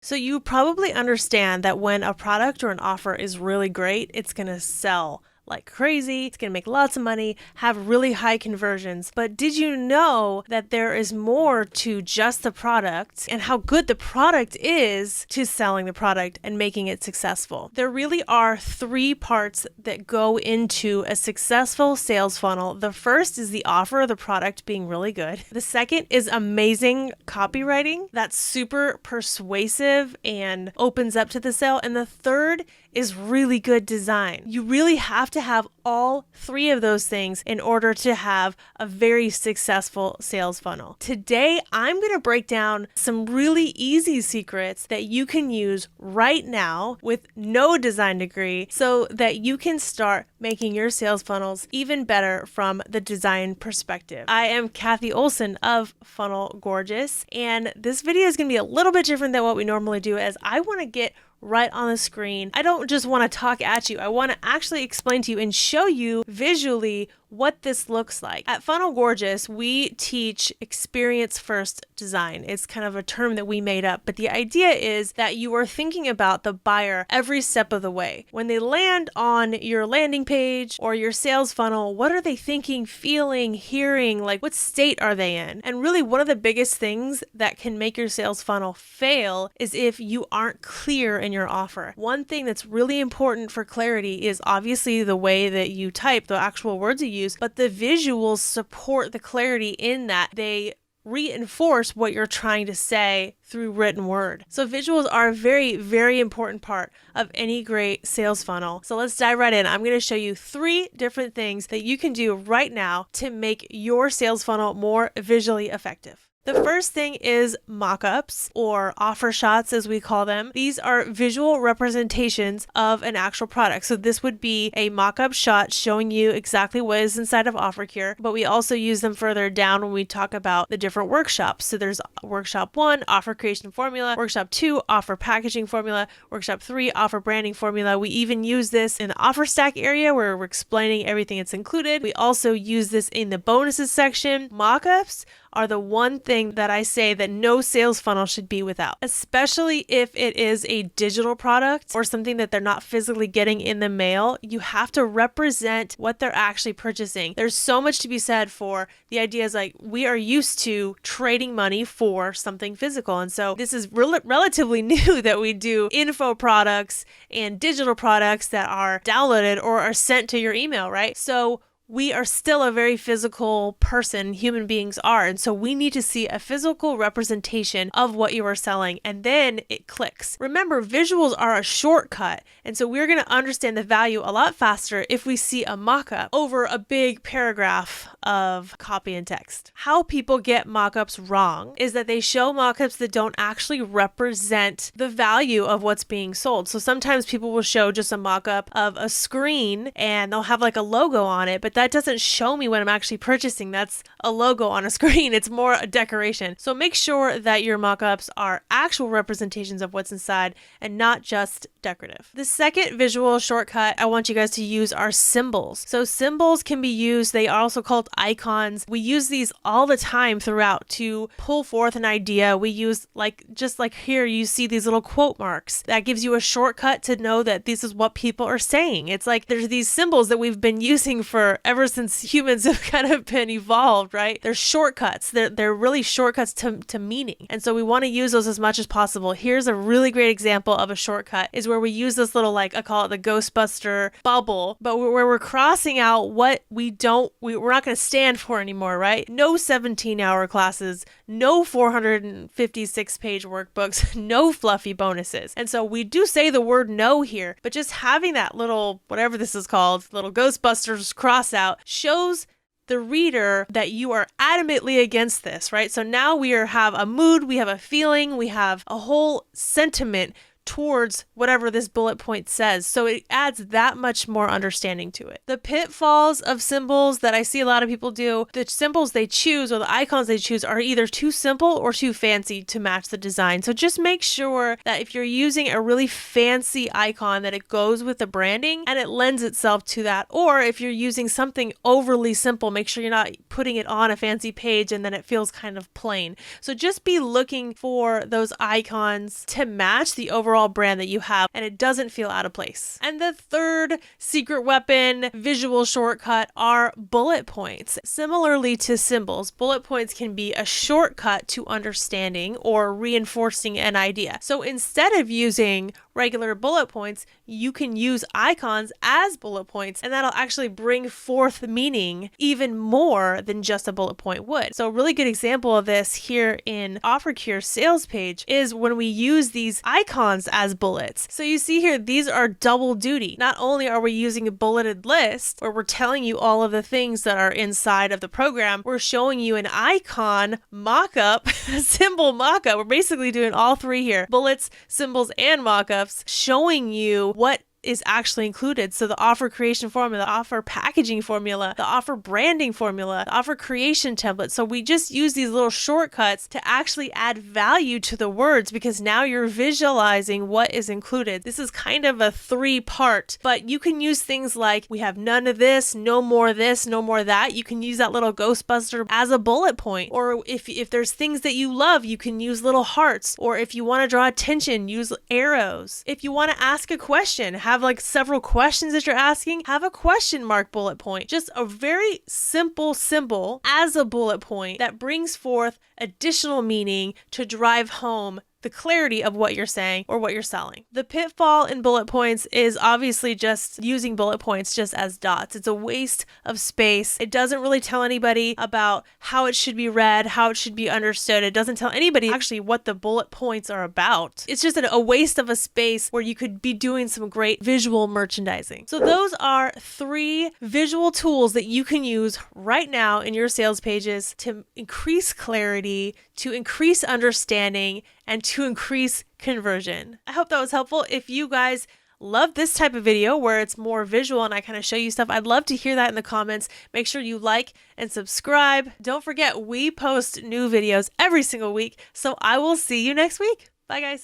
So you probably understand that when a product or an offer is really great, it's going to sell like crazy. It's going to make lots of money, have really high conversions. But did you know that there is more to just the product and how good the product is to selling the product and making it successful? There really are three parts that go into a successful sales funnel. The first is the offer of the product being really good. The second is amazing copywriting that's super persuasive and opens up to the sale. And the third is really good design. You really have to have all three of those things in order to have a very successful sales funnel. Today, I'm going to break down some really easy secrets that you can use right now with no design degree so that you can start making your sales funnels even better from the design perspective. I am Kathy Olson of Funnel Gorgeous, and this video is going to be a little bit different than what we normally do, as I want to get right on the screen. I don't just want to talk at you. I want to actually explain to you and show you visually what this looks like. At Funnel Gorgeous, we teach experience first design. It's kind of a term that we made up, but the idea is that you are thinking about the buyer every step of the way. When they land on your landing page or your sales funnel, what are they thinking, feeling, hearing? Like, what state are they in? And really, one of the biggest things that can make your sales funnel fail is if you aren't clear in your offer. One thing that's really important for clarity is obviously the way that you type, the actual words you use, but the visuals support the clarity in that they reinforce what you're trying to say through written word. So visuals are a very, very important part of any great sales funnel. So let's dive right in. I'm going to show you three different things that you can do right now to make your sales funnel more visually effective. The first thing is mock-ups, or offer shots as we call them. These are visual representations of an actual product. So this would be a mock-up shot showing you exactly what is inside of OfferCure, but we also use them further down when we talk about the different workshops. So there's workshop 1, offer creation formula, workshop 2, offer packaging formula, workshop 3, offer branding formula. We even use this in the offer stack area where we're explaining everything that's included. We also use this in the bonuses section. Mock-ups are the one thing that I say that no sales funnel should be without, especially if it is a digital product or something that they're not physically getting in the mail. You have to represent what they're actually purchasing. There's so much to be said for the ideas, like we are used to trading money for something physical. And so this is relatively new that we do info products and digital products that are downloaded or are sent to your email, right? So we are still a very physical person, human beings are, and so we need to see a physical representation of what you are selling, and then it clicks. Remember, visuals are a shortcut, and so we're going to understand the value a lot faster if we see a mock-up over a big paragraph of copy and text. How people get mock-ups wrong is that they show mock-ups that don't actually represent the value of what's being sold. So sometimes people will show just a mock-up of a screen and they'll have like a logo on it, but that doesn't show me what I'm actually purchasing. That's a logo on a screen. It's more a decoration. So make sure that your mock-ups are actual representations of what's inside and not just decorative. The second visual shortcut I want you guys to use are symbols. So symbols can be used. They are also called icons. We use these all the time throughout to pull forth an idea. We use just like here, you see these little quote marks. That gives you a shortcut to know that this is what people are saying. It's like there's these symbols that we've been using for ever since humans have kind of been evolved, right? They're shortcuts. They're really shortcuts to meaning. And so we want to use those as much as possible. Here's a really great example of a shortcut is where we use this little, I call it the Ghostbuster bubble, but where we're crossing out what we're not going to stand for anymore, right? No 17-hour classes, no 456-page workbooks, no fluffy bonuses. And so we do say the word no here, but just having that little, whatever this is called, little Ghostbusters cross out shows the reader that you are adamantly against this, right? So now we have a mood, we have a feeling, we have a whole sentiment towards whatever this bullet point says. So it adds that much more understanding to it. The pitfalls of symbols that I see a lot of people do, the symbols they choose or the icons they choose are either too simple or too fancy to match the design. So just make sure that if you're using a really fancy icon that it goes with the branding and it lends itself to that. Or if you're using something overly simple, make sure you're not putting it on a fancy page and then it feels kind of plain. So just be looking for those icons to match the overall brand that you have and it doesn't feel out of place. And the third secret weapon, visual shortcut, are bullet points. Similarly to symbols, bullet points can be a shortcut to understanding or reinforcing an idea. So instead of using regular bullet points, you can use icons as bullet points, and that'll actually bring forth meaning even more than just a bullet point would. So a really good example of this here in OfferCure's sales page is when we use these icons as bullets. So you see here, these are double duty. Not only are we using a bulleted list where we're telling you all of the things that are inside of the program, we're showing you an icon mock-up, a symbol mock-up. We're basically doing all three here, bullets, symbols, and mock-ups, showing you what is actually included. So the offer creation formula, the offer packaging formula, the offer branding formula, the offer creation template. So we just use these little shortcuts to actually add value to the words because now you're visualizing what is included. This is kind of a three-part, but you can use things like we have none of this, no more this, no more that. You can use that little Ghostbuster as a bullet point. Or if there's things that you love, you can use little hearts. Or if you want to draw attention, use arrows. If you want to ask a question, have like several questions that you're asking, have a question mark bullet point. Just a very simple symbol as a bullet point that brings forth additional meaning to drive home the clarity of what you're saying or what you're selling. The pitfall in bullet points is obviously just using bullet points just as dots. It's a waste of space. It doesn't really tell anybody about how it should be read, how it should be understood. It doesn't tell anybody actually what the bullet points are about. It's just a waste of a space where you could be doing some great visual merchandising. So those are 3 visual tools that you can use right now in your sales pages to increase clarity, to increase understanding, and to increase conversion. I hope that was helpful. If you guys love this type of video where it's more visual and I kind of show you stuff, I'd love to hear that in the comments. Make sure you like and subscribe. Don't forget, we post new videos every single week, so I will see you next week. Bye, guys.